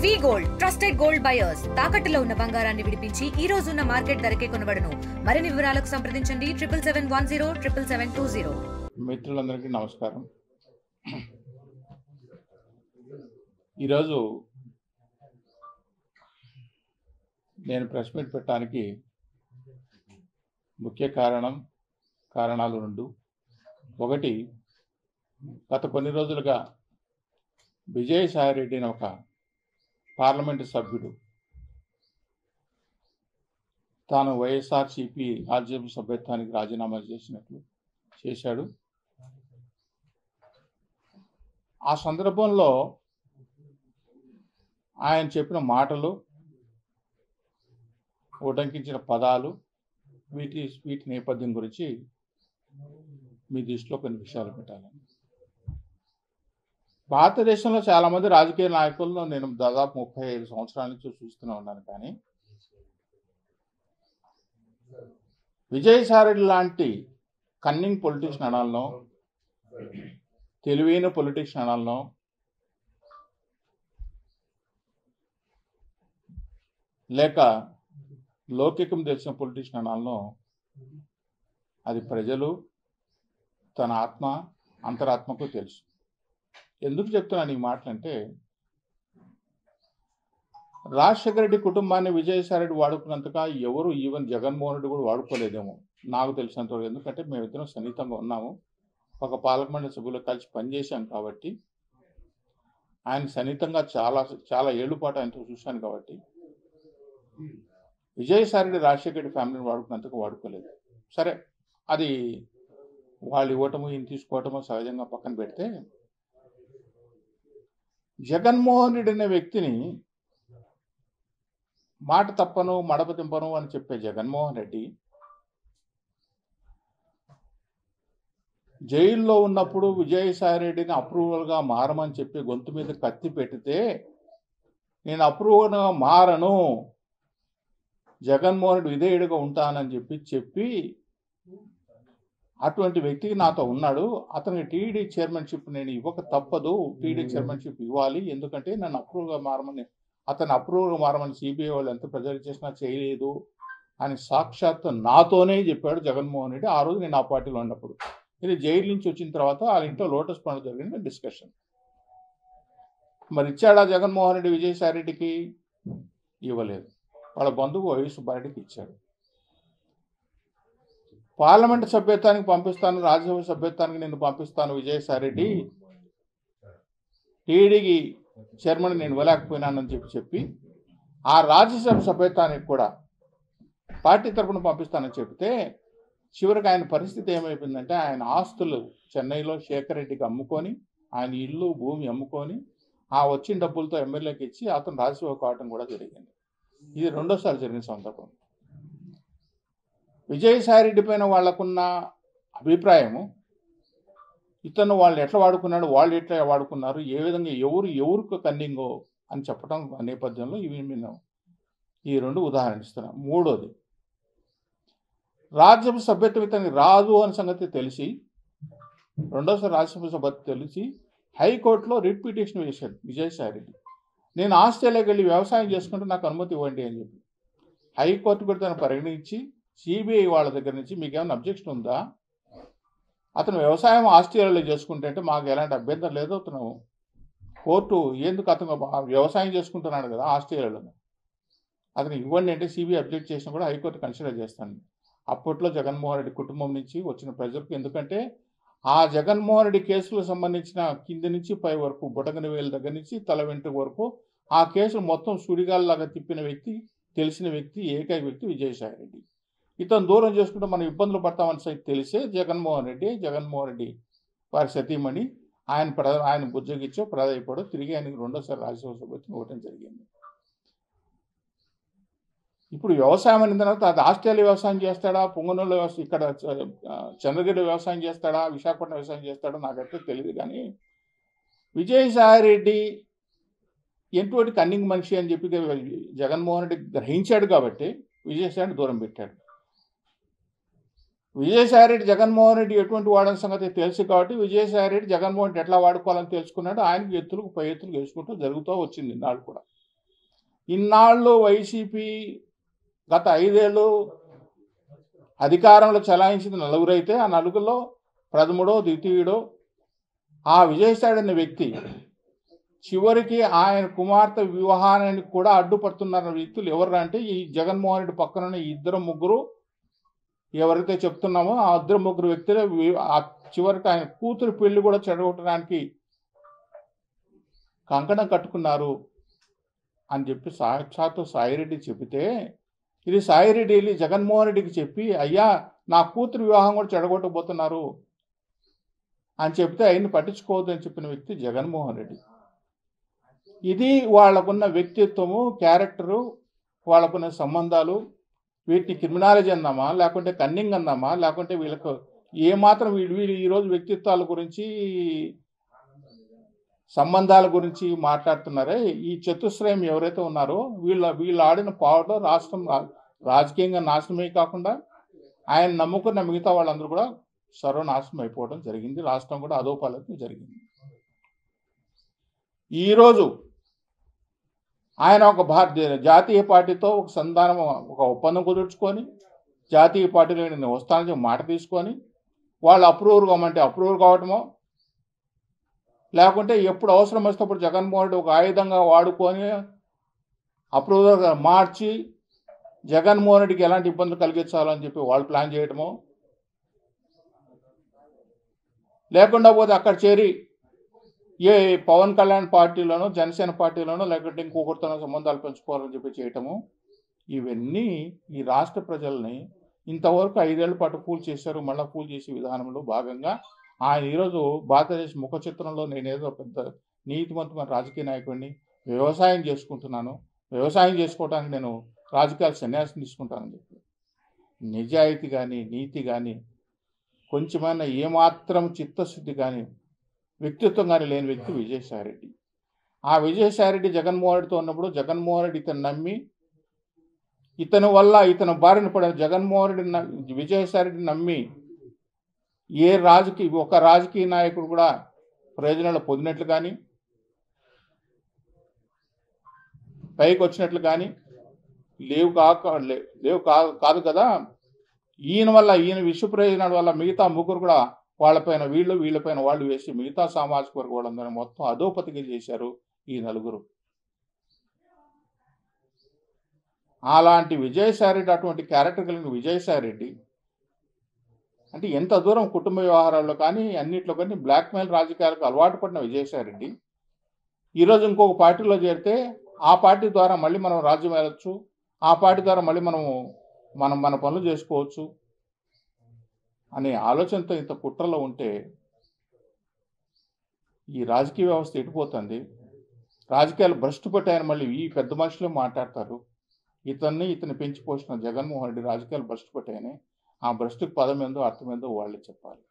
వి gold trusted gold buyers తాకట్టులో ఉన్న బంగారాన్ని విడిపించి ఈ రోజు ఉన్న మార్కెట్ ధరకే కొనబడును. మరిన్ని వివరాలకు సంప్రదించండి 7771077720. మిత్రులందరికీ నమస్కారం. ఈరోజు నేను ప్రెస్ మీట్ పెట్టడానికి ముఖ్య కారణాలు రెండు. ఒకటి, గత కొన్ని రోజులుగా విజయసాయిరెడ్డి అని ఒక పార్లమెంటు సభ్యుడు తాను వైఎస్ఆర్సీపీ రాజ్యసభ సభ్యత్వానికి రాజీనామా చేశాడు. ఆ సందర్భంలో ఆయన చెప్పిన మాటలు, ఉటంకించిన పదాలు, వీటి నేపథ్యం గురించి మీ దృష్టిలో కొన్ని విషయాలు పెట్టాలని. భారతదేశంలో చాలామంది రాజకీయ నాయకులను నేను దాదాపు 35 సంవత్సరాల నుంచి చూస్తూనే ఉన్నాను. కానీ విజయసాయిరెడ్డి లాంటి కన్నింగ్ పొలిటీషియన్ అనాలనో, తెలివైన పొలిటీషియన్ అనాలనో, లేక లౌకికం తెలిసిన పొలిటీషియన్ అనాలనో, అది ప్రజలు తన అంతరాత్మకు తెలుసు. ఎందుకు చెప్తున్నాను ఈ మాటలంటే, రాజశేఖర రెడ్డి కుటుంబాన్ని విజయసాయిరెడ్డి వాడుకున్నంతగా ఎవరు, ఈవెన్ జగన్మోహన్ రెడ్డి కూడా వాడుకోలేదేమో నాకు తెలిసినంతవరకు. ఎందుకంటే మేమిద్దరం సన్నిహితంగా ఉన్నాము, ఒక పార్లమెంట్ సభ్యులు కలిసి పనిచేశాం కాబట్టి, ఆయన సన్నిహితంగా చాలా ఏళ్ల పాటు ఆయనతో చూశాను కాబట్టి, విజయసాయిరెడ్డి రాజశేఖర రెడ్డి ఫ్యామిలీని వాడుకున్నంతగా వాడుకోలేదు. సరే, అది వాళ్ళు ఇవ్వటము, ఈయన తీసుకోవటము సహజంగా పక్కన పెడితే, జగన్మోహన్ రెడ్డి అనే వ్యక్తిని మాట తప్పను, మడప తింపను అని చెప్పే జగన్మోహన్ రెడ్డి జైల్లో ఉన్నప్పుడు విజయసాయిరెడ్డిని అప్రూవల్గా మారమని చెప్పి గొంతు మీద కత్తి పెడితే, నేను అప్రూవల్గా మారను, జగన్మోహన్ రెడ్డి విధేయుడిగా ఉంటానని చెప్పి అటువంటి వ్యక్తికి నాతో ఉన్నాడు. అతనికి టీడీ చైర్మన్షిప్ నేను ఇవ్వక తప్పదు, టీడీ చైర్మన్షిప్ ఇవ్వాలి, ఎందుకంటే నన్ను అప్రూవ్గా మారమని సిబిఐ వాళ్ళు ఎంత ప్రెజర్ చేసినా చేయలేదు అని సాక్షాత్ నాతోనే చెప్పాడు జగన్మోహన్ రెడ్డి. ఆ రోజు నేను ఆ పార్టీలో ఉన్నప్పుడు. ఇది జైలు నుంచి వచ్చిన తర్వాత వాళ్ళ ఇంట్లో లోటస్ పండుగ జరిగిన డిస్కషన్. మరి ఇచ్చాడా జగన్మోహన్ రెడ్డి విజయసాయిరెడ్డికి? ఇవ్వలేదు. వాళ్ళ బంధువు వైఎస్ సుబ్బారెడ్డికి ఇచ్చాడు. పార్లమెంట్ సభ్యత్వానికి పంపిస్తాను, రాజ్యసభ సభ్యత్వానికి నేను పంపిస్తాను విజయసాయిరెడ్డి, టీడీకి చైర్మన్ నేను ఇవ్వలేకపోయినానని చెప్పి ఆ రాజ్యసభ సభ్యత్వానికి కూడా పార్టీ తరఫున పంపిస్తానని చెప్తే, చివరికి ఆయన పరిస్థితి ఏమైపోయిందంటే, ఆయన ఆస్తులు చెన్నైలో శేఖర్ రెడ్డికి అమ్ముకొని, ఆయన ఇల్లు భూమి అమ్ముకొని, ఆ వచ్చిన డబ్బులతో ఎమ్మెల్యేకి ఇచ్చి అతను రాజ్యసభ కావటం కూడా జరిగింది. ఇది రెండోసారి జరిగిన సందర్భం. విజయసాయిరెడ్డి పైన వాళ్ళకున్న అభిప్రాయము, ఇతను వాళ్ళు ఎట్లా వాడుకున్నాడు, వాళ్ళు ఎట్లా వాడుకున్నారు, ఏ విధంగా ఎవరికి కన్నింగో అని చెప్పడం నేపథ్యంలో ఇవి నేను ఈ రెండు ఉదాహరణ ఇస్తున్నాను. మూడోది, రాజ్యసభ సభ్యత్వం ఇతనికి రాదు అని సంగతి తెలిసి, రెండోసారి రాజ్యసభ సభ్యత్వం తెలిసి హైకోర్టులో రిట్ పిటిషన్ వేశాడు విజయసాయిరెడ్డి. నేను ఆస్ట్రేలియాకి వెళ్ళి వ్యవసాయం చేసుకుంటూ నాకు అనుమతి ఇవ్వండి అని చెప్పి హైకోర్టు కూడా తను పరిగణించి, సిబిఐ వాళ్ళ దగ్గర నుంచి మీకు ఏమైనా అబ్జెక్షన్ ఉందా, అతను వ్యవసాయం ఆస్ట్రేలియాలో చేసుకుంటే అంటే మాకు ఎలాంటి అభ్యంతరం లేదు, అతను కోర్టు ఎందుకు అతను వ్యవసాయం చేసుకుంటున్నాడు కదా ఆస్ట్రేలియాలో, అతను ఇవ్వండి అంటే సిబిఐ అబ్జెక్ట్ చేసినా కూడా హైకోర్టు కన్సిడర్ చేస్తాను. అప్పట్లో జగన్మోహన్ రెడ్డి కుటుంబం నుంచి వచ్చిన ప్రెజర్కి, ఎందుకంటే ఆ జగన్మోహన్ రెడ్డి కేసులకు సంబంధించిన కింది నుంచి పై వరకు, బుటకని వేల దగ్గర నుంచి తల వెంట్రుక వరకు ఆ కేసులు మొత్తం సుడిగాల్లాగా తిప్పిన వ్యక్తి, తెలిసిన వ్యక్తి, ఏకైక వ్యక్తి విజయసాయిరెడ్డి. ఇతను దూరం చేసుకుంటే మనం ఇబ్బందులు పడతామని తెలిసే జగన్మోహన్ రెడ్డి వారి సతీమణి ఆయన బుజ్జగిచ్చో ప్రధాయపడో తిరిగి ఆయనకి రెండోసారి రాజ్యసభ సభ్యత్వం ఇవ్వడం జరిగింది. ఇప్పుడు వ్యవసాయం అయిన తర్వాత అది ఆస్ట్రేలియా వ్యవసాయం చేస్తాడా, పొంగనూరులో ఇక్కడ చంద్రగిరి వ్యవసాయం చేస్తాడా, విశాఖపట్నం వ్యవసాయం చేస్తాడా నాకైతే తెలియదు. కానీ విజయసాయిరెడ్డి ఎటువంటి కన్నింగ్ మనిషి అని చెప్పి జగన్మోహన్ రెడ్డి గ్రహించాడు కాబట్టి విజయసాయిరెడ్డి దూరం పెట్టాడు. విజయసాయిరెడ్డి జగన్మోహన్ రెడ్డి ఎటువంటి వాడని సంగతి తెలుసు కాబట్టి విజయసాయిరెడ్డి జగన్మోహన్ రెడ్డి ఎట్లా వాడుకోవాలని తెలుసుకున్నాడు. ఆయనకి ఎత్తులకు పై ఎత్తులు వేసుకుంటూ జరుగుతూ వచ్చింది నాడు కూడా. ఇన్నాళ్ళు వైసీపీ గత 5 ఏళ్ళు అధికారంలో చలాయించిన నలుగురైతే ఆ నలుగురిలో ప్రథముడో ద్వితీయుడో ఆ విజయసాయి అనే వ్యక్తి చివరికి ఆయన కుమార్తె వివాహానికి కూడా అడ్డుపడుతున్న వ్యక్తులు ఎవరు అంటే ఈ జగన్మోహన్ రెడ్డి పక్కన ఈ ఇద్దరు ముగ్గురు ఎవరైతే చెప్తున్నామో ఆ ఇద్దరు ముగ్గురు వ్యక్తులే చివరికి ఆయన కూతురు పెళ్లి కూడా చెడగొట్టడానికి కంకణం కట్టుకున్నారు అని చెప్పి సాక్షాత్తు సాయిరెడ్డి చెబితే ఇది సాయిరెడ్డి వెళ్ళి జగన్మోహన్ రెడ్డికి చెప్పి అయ్యా నా కూతురు వివాహం కూడా చెడగొట్టబోతున్నారు అని చెప్తే ఆయన్ని పట్టించుకోవద్దని చెప్పిన వ్యక్తి జగన్మోహన్ రెడ్డి. ఇది వాళ్ళకున్న వ్యక్తిత్వము, క్యారెక్టరు, వాళ్ళకున్న సంబంధాలు. వీటిని క్రిమినాలజీ అందామా, లేకుంటే కన్నింగ్ అందామా, లేకుంటే వీళ్ళకు ఏమాత్రం వీళ్ళు ఈరోజు వ్యక్తిత్వాల గురించి సంబంధాల గురించి మాట్లాడుతున్నారే ఈ చతుశ్రయం ఎవరైతే ఉన్నారో వీళ్ళు ఆడిన పాటలో రాష్ట్రం రాజకీయంగా నాశనమే కాకుండా ఆయన నమ్ముకున్న మిగతా వాళ్ళందరూ కూడా సర్వనాశనం అయిపోవడం జరిగింది. రాష్ట్రం కూడా అధోపాలన జరిగింది. ఈరోజు ఆయన ఒక జాతీయ పార్టీతో ఒక సంధానం, ఒక ఒప్పందం కుదుర్చుకొని జాతీయ పార్టీలో నేను వస్తానని మాట తీసుకొని వాళ్ళు అప్రూవర్ కావమంటే అప్రూవర్ కావటమో, లేకుంటే ఎప్పుడు అవసరం వస్తే అప్పుడు జగన్మోహన్ రెడ్డి ఒక ఆయుధంగా వాడుకొని అప్రూవర్గా మార్చి జగన్మోహన్ రెడ్డికి ఎలాంటి ఇబ్బందులు కలిగించాలని చెప్పి వాళ్ళు ప్లాన్ చేయటమో, లేకుండా పోతే అక్కడ చేరి ఏ పవన్ కళ్యాణ్ పార్టీలోనో జనసేన పార్టీలోనో లేకుంటే ఇంకొకరితో సంబంధాలు పెంచుకోవాలని చెప్పి చేయటము, ఇవన్నీ ఈ రాష్ట్ర ప్రజల్ని ఇంతవరకు 5 ఏళ్ల పాటు ఫూల్ చేశారు. మళ్ళీ ఫూల్ చేసే విధానంలో భాగంగా ఆయన ఈరోజు భారతదేశ ముఖ చిత్రంలో నేనేదో పెద్ద నీతివంతమైన రాజకీయ నాయకుడిని, వ్యవసాయం చేసుకుంటున్నాను, వ్యవసాయం చేసుకోవడానికి నేను రాజకీయాలు సన్యాసం తీసుకుంటానని చెప్పి నిజాయితీ కానీ నీతి కానీ కొంచెమైనా ఏమాత్రం చిత్తశుద్ధి కానీ వ్యక్తిత్వం కానీ లేని వ్యక్తి విజయసాయి రెడ్డి. ఆ విజయసాయి రెడ్డి జగన్మోహన్ రెడ్డితో ఉన్నప్పుడు జగన్మోహన్ రెడ్డి ఇతను నమ్మి ఇతని వల్ల ఇతను బారిన పడిన జగన్మోహన్ రెడ్డి విజయసాయి రెడ్డి నమ్మి ఒక రాజకీయ నాయకుడు కూడా ప్రయోజనాలు పొందినట్లు కానీ పైకి వచ్చినట్లు కానీ లేవు కాదు కదా. ఈయన విశ్వ ప్రయోజనాల వల్ల మిగతా ముగ్గురు కూడా వాళ్ళపైన వీళ్ళపైన వాళ్ళు వేసి మిగతా సామాజిక వర్గ వాళ్ళందరూ మొత్తం అధోపతిగా చేశారు ఈ నలుగురు. అలాంటి విజయసాయి రెడ్డి, అటువంటి క్యారెక్టర్ కలిగిన విజయసాయి రెడ్డి అంటే ఎంత దూరం కుటుంబ వ్యవహారాల్లో కానీ అన్నింటిలో కానీ బ్లాక్మెయిల్ రాజకీయాలకు అలవాటు పడిన విజయసాయి రెడ్డి ఈరోజు ఇంకొక పార్టీలో చేరితే ఆ పార్టీ ద్వారా మళ్ళీ మనం రాజ్యం వెళ్ళచ్చు, ఆ పార్టీ ద్వారా మళ్ళీ మన పనులు చేసుకోవచ్చు అనే ఆలోచనతో ఇంత కుట్రలో ఉంటే ఈ రాజకీయ వ్యవస్థ ఎటుపోతుంది. రాజకీయాలు భ్రష్టు పట్టాయని మళ్ళీ ఈ పెద్ద మనుషులే మాట్లాడతారు. ఇతన్ని పెంచి పోసిన జగన్మోహన్ రెడ్డి రాజకీయాలు భ్రష్టు పట్టాయని ఆ భ్రష్టుకు పదం ఏందో అర్థం ఏందో వాళ్ళే చెప్పాలి.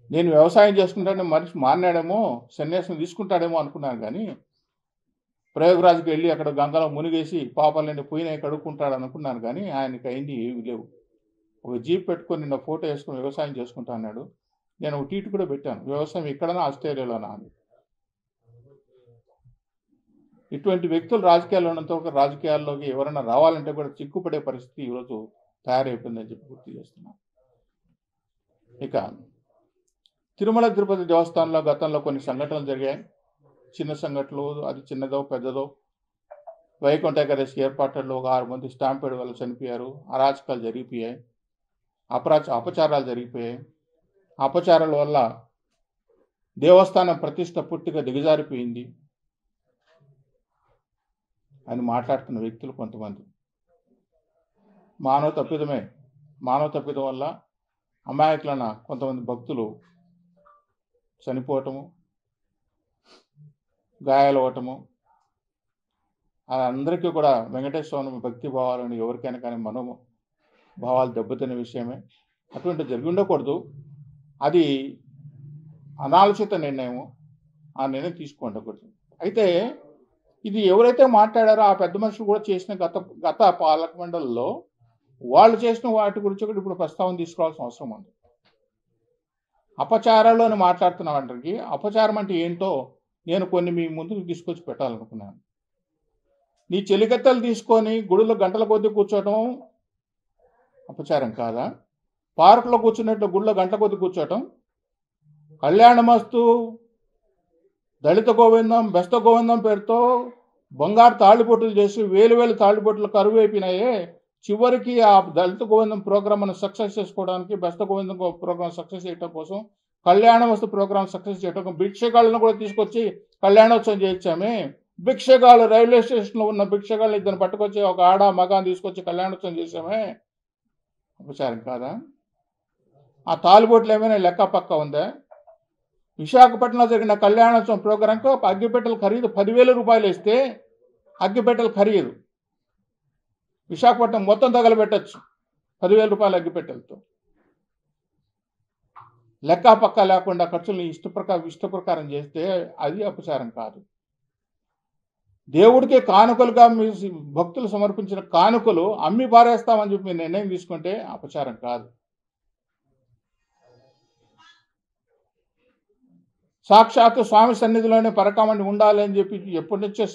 నేను వ్యవసాయం చేసుకుంటానే మనిషి మారినాడేమో, సన్యాసం తీసుకుంటాడేమో అనుకున్నాను కానీ ప్రయోగరాజుకి వెళ్ళి అక్కడ గంగలో మునిగేసి పాపాలని పోయినాయి కడుక్కుంటాడు అనుకున్నాను కానీ ఆయనకి అయింది ఏమీ లేవు. ఒక జీప్ పెట్టుకొని నిన్న ఫోటో వేసుకొని వ్యవసాయం చేసుకుంటా అన్నాడు. నేను ఒక ట్వీట్ కూడా పెట్టాను, వ్యవసాయం ఎక్కడన్నా ఆస్ట్రేలియాలోనా అని. ఇటువంటి వ్యక్తులు రాజకీయాల్లో ఉన్నంత రాజకీయాల్లోకి ఎవరైనా రావాలంటే కూడా చిక్కుపడే పరిస్థితి ఈరోజు తయారైపోయిందని చెప్పి గుర్తు చేస్తున్నాను. ఇక తిరుమల తిరుపతి దేవస్థానంలో గతంలో కొన్ని సంఘటనలు జరిగాయి. చిన్న సంఘటనలు, అది చిన్నదో పెద్దదో. వైకుంఠ ఏకాదశి ఏర్పాట్లలో ఒక 6 మంది స్టాంపేడ్ వల్ల చనిపోయారు. అరాచకాలు జరిగిపోయాయి, అపచారాలు జరిగిపోయాయి. అపచారాల వల్ల దేవస్థానం ప్రతిష్ట పూర్తిగా దిగజారిపోయింది అని మాట్లాడుతున్న వ్యక్తులు కొంతమంది. మానవ తప్పిదం వల్ల అమాయకులైన కొంతమంది భక్తులు చనిపోవటము, గాయాలవటము, అందరికీ కూడా వెంకటేశ్వర స్వామి భక్తి భావాలను ఎవరికైనా కానీ మనోభావాలు దెబ్బతినే విషయమే. అటువంటి జరిగి ఉండకూడదు. అది అనాలోచిత నిర్ణయము. ఆ నిర్ణయం తీసుకుండకూడదు. అయితే ఇది ఎవరైతే మాట్లాడారో ఆ పెద్ద మనుషులు కూడా చేసిన గత పాలక మండలిలో వాళ్ళు చేసిన వాటి గురించి కూడా ఇప్పుడు ప్రస్తావన తీసుకోవాల్సిన అవసరం ఉంది. అపచారాలు అని మాట్లాడుతున్న వాటికి అపచారం అంటే ఏంటో నేను కొన్ని మీ ముందుకు తీసుకొచ్చి పెట్టాలనుకున్నాను. నీ చెలికత్తెలు తీసుకొని గుడిలో గంటల కొద్దీ కూర్చోవటం అపచారం కాదా? పార్కులో కూర్చున్నట్టు గుడిలో గంటల కొద్దీ కూర్చోవటం, కళ్యాణమస్తు, దళిత గోవిందం, బెస్త గోవిందం పేరుతో బంగారు తాళిబొట్టులు చేసి వేలు తాళిబొట్టులు కరువు అయిపోయినాయే. చివరికి ఆ దళిత గోవిందం ప్రోగ్రామ్ను సక్సెస్ చేసుకోవడానికి, బెస్త గోవిందం ప్రోగ్రామ్ సక్సెస్ చేయడం కోసం, కళ్యాణమస్తు ప్రోగ్రామ్ సక్సెస్ చేయడం, భిక్షగాళ్ళను కూడా తీసుకొచ్చి కళ్యాణోత్సవం చేయించామే. భిక్షగాళ్ళు రైల్వే స్టేషన్లో ఉన్న భిక్షగాళ్ళు ఇద్దరు పట్టుకొచ్చి ఒక ఆడ మగాన్ని తీసుకొచ్చి కళ్యాణోత్సవం చేశామే. అపచారం కాదా? ఆ తాలిబొట్లు ఏమైనా లెక్క పక్క ఉందా? విశాఖపట్నంలో జరిగిన కళ్యాణోత్సవం ప్రోగ్రాంకు అగ్గిపెట్టెల ఖరీదు 10,000 రూపాయలు ఇస్తే అగ్గిపెట్టెల ఖరీదు విశాఖపట్నం మొత్తం తగలబెట్టచ్చు 10,000 రూపాయల అగ్గిపెట్టెలతో. లెక్క పక్క లేకుండా ఖర్చులు ఇష్ట ప్రకారం చేస్తే అది అపచారం కాదు. దేవుడికి కానుకలుగా మీ భక్తులు సమర్పించిన కానుకలు అమ్మి పారేస్తామని చెప్పి మీరు నిర్ణయం తీసుకుంటే అపచారం కాదు. సాక్షాత్తు స్వామి సన్నిధిలోనే పరకామణి ఉండాలి అని చెప్పి ఎప్పటి నుంచో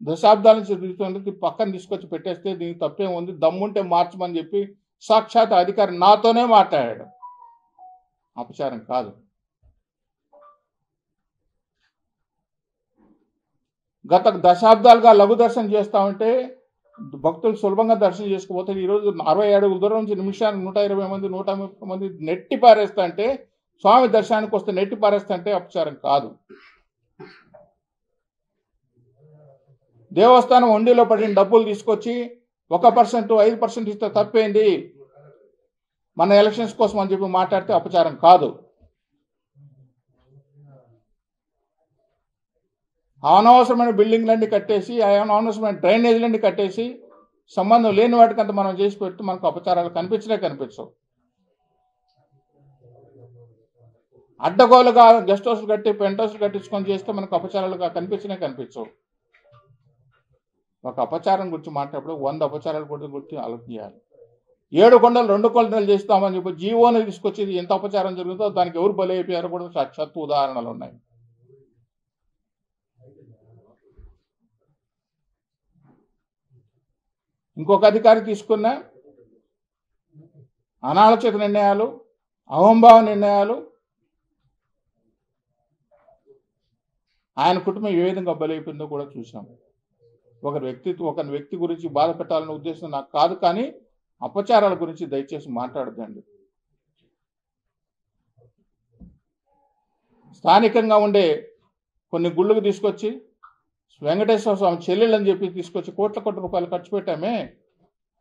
దశాబ్దాల నుంచి తిరుగుతుంది, పక్కన తీసుకొచ్చి పెట్టేస్తే దీనికి తప్పేం ఉంది, దమ్ముంటే మార్చమని చెప్పి సాక్షాత్ అధికారి నాతోనే మాట్లాడాడు. అపచారం కాదు. గత దశాబ్దాలుగా లఘు దర్శనం చేస్తూ ఉంటే భక్తులు సులభంగా దర్శనం చేసుకోపోతే ఈరోజు 60 అడుగుల దూరం నుంచి నిమిషానికి 120 మంది 130 మంది నెట్టి పారేస్తా అంటే, స్వామి దర్శనానికి వస్తే నెట్టి పారేస్తా అంటే అపచారం కాదు. దేవస్థానం హుండీలో పడిన డబ్బులు తీసుకొచ్చి 1% 5% ఇస్తే తప్పేంది, మన ఎలక్షన్స్ కోసం అని చెప్పి మాట్లాడితే అపచారం కాదు. అనవసరమైన బిల్డింగ్లన్నీ కట్టేసి, అనవసరమైన డ్రైనేజీలన్నీ కట్టేసి, సంబంధం లేని వాటికంతా మనం చేసి పెట్టి మనకు అపచారాలు కనిపించవు. అడ్డగోలుగా గెస్ట్ హౌస్లు కట్టి పెంట్ హౌస్లు కట్టించుకొని చేస్తే మనకు అపచారాలుగా కనిపించవు. ఒక అపచారం గురించి మాట్లాడేప్పుడు 100 అపచారాల గురించి ఆలోచించాలి. 7 కొండలు 2 కొండలు చేస్తామని చెప్పి జీవోని తీసుకొచ్చి ఎంత అపచారం జరుగుతుందో దానికి ఎవరు బలి అయిపోయారో కూడా సాక్షాత్తు ఉదాహరణలు ఉన్నాయి. ఇంకొక అధికారి తీసుకున్న అనాలోచిత నిర్ణయాలు, అహంభావ నిర్ణయాలు, ఆయన కుటుంబం ఏ విధంగా బలైపోయిందో కూడా చూసాం. ఒక వ్యక్తి గురించి బాధ పెట్టాలనే ఉద్దేశం నాకు కాదు, కానీ అపచారాల గురించి దయచేసి మాట్లాడదండి. స్థానికంగా ఉండే కొన్ని గుళ్ళకు తీసుకొచ్చి వెంకటేశ్వర స్వామి చెల్లెళ్ళు అని చెప్పి తీసుకొచ్చి కోట్ల రూపాయలు ఖర్చు పెట్టామే.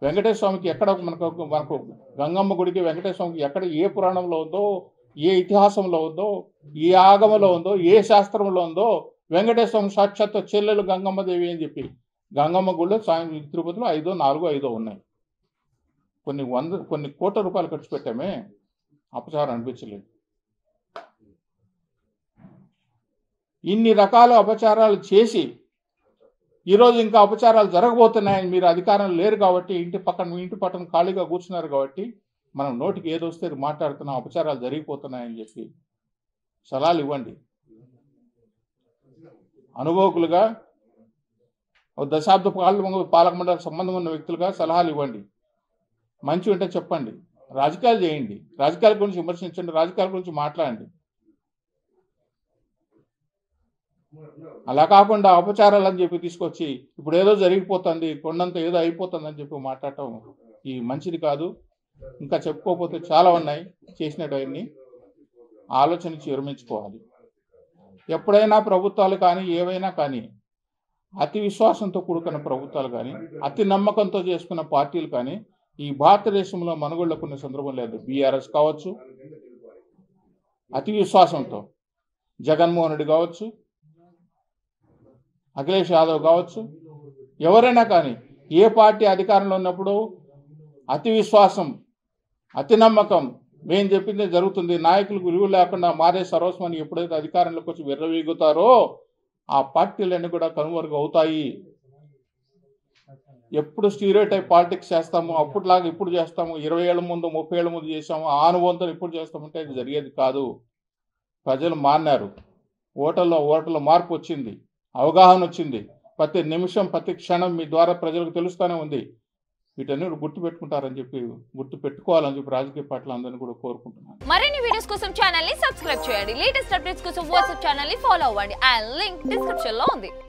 వెంకటేశ్వర స్వామికి ఎక్కడ మనకు గంగమ్మ గుడికి వెంకటేశ్వర స్వామికి ఎక్కడ ఏ పురాణంలో ఉందో, ఏ ఇతిహాసంలో ఉందో, ఏ ఆగమలో ఉందో, ఏ శాస్త్రంలో ఉందో వెంకటేశ్వర స్వామి సాక్షాత్ చెల్లెలు గంగమ్మ దేవి అని చెప్పి గంగమ్మ గుడిలో తిరుపతిలో 4 ఉన్నాయి. కొన్ని కోట్ల రూపాయలు ఖర్చు పెట్టామే. అపచారం అనిపించలేదు. ఇన్ని రకాల అపచారాలు చేసి ఈరోజు ఇంకా అపచారాలు జరగబోతున్నాయని మీరు అధికారం లేరు కాబట్టి, ఇంటి పక్కన ఖాళీగా కూర్చున్నారు కాబట్టి మనం నోటికి ఏదొస్తే మాట్లాడుతున్నాం, అపచారాలు జరిగిపోతున్నాయని చెప్పి సలహాలు ఇవ్వండి. అనుభవకులుగా దశాబ్ద పాలక మండలి సంబంధం ఉన్న వ్యక్తులుగా సలహాలు ఇవ్వండి. మంచి ఉంటే చెప్పండి. రాజకీయాలు చేయండి, రాజకీయాల గురించి విమర్శించండి, రాజకీయాల గురించి మాట్లాడండి. అలా కాకుండా అపచారాలు అని చెప్పి తీసుకొచ్చి ఇప్పుడు ఏదో జరిగిపోతుంది, కొండంత ఏదో అయిపోతుంది అని చెప్పి మాట్లాడటం ఈ మంచిది కాదు. ఇంకా చెప్పుకోకపోతే చాలా ఉన్నాయి చేసినవన్నీ. ఆలోచించి విరమించుకోవాలి. ఎప్పుడైనా ప్రభుత్వాలు కానీ ఏవైనా కానీ అతి విశ్వాసంతో కూడుకున్న ప్రభుత్వాలు కానీ, అతి నమ్మకంతో చేసుకున్న పార్టీలు కానీ ఈ భారతదేశంలో మనుగోళ్ళ కొన్ని సందర్భం లేదు. బీఆర్ఎస్ కావచ్చు, అతి విశ్వాసంతో జగన్మోహన్ రెడ్డి కావచ్చు, అఖిలేష్ యాదవ్ కావచ్చు, ఎవరైనా కానీ ఏ పార్టీ అధికారంలో ఉన్నప్పుడు అతి విశ్వాసం, అతి నమ్మకం, మేము చెప్పిందే జరుగుతుంది, నాయకులకు విలువ లేకుండా మాదే సర్వస్వని ఎప్పుడైతే అధికారంలోకి వచ్చి విర్రవీగుతారో ఆ పార్టీలన్నీ కూడా కనుమరుగు అవుతాయి. ఎప్పుడు స్టీరియోటైప్ పాలిటిక్స్ చేస్తాము, అప్పుడులాగా ఇప్పుడు చేస్తాము, 20 ఏళ్ళ ముందు 30 ఏళ్ళ ముందు చేసాము, ఆ అనుభవంతో ఇప్పుడు చేస్తామంటే అది జరిగేది కాదు. ప్రజలు మాన్నారు. ఓటర్లో మార్పు వచ్చింది, అవగాహన వచ్చింది. ప్రతి నిమిషం ప్రతి క్షణం మీ ద్వారా ప్రజలకు తెలుస్తూనే ఉంది. వీటన్ని గుర్తుపెట్టుకుంటారని చెప్పి, గుర్తుపెట్టుకోవాలని చెప్పి రాజకీయ పార్టీలు అందరినీ కూడా కోరుకుంటున్నాను. మరిన్ని వీడియోస్ కోసం ఛానల్ ని సబ్స్క్రైబ్ చేయండి. లేటెస్ట్ అప్డేట్స్ కోసం వాట్సాప్ ఛానల్ ని ఫాలో అవ్వండి. ఆ లింక్ డిస్క్రిప్షన్ లో ఉంది.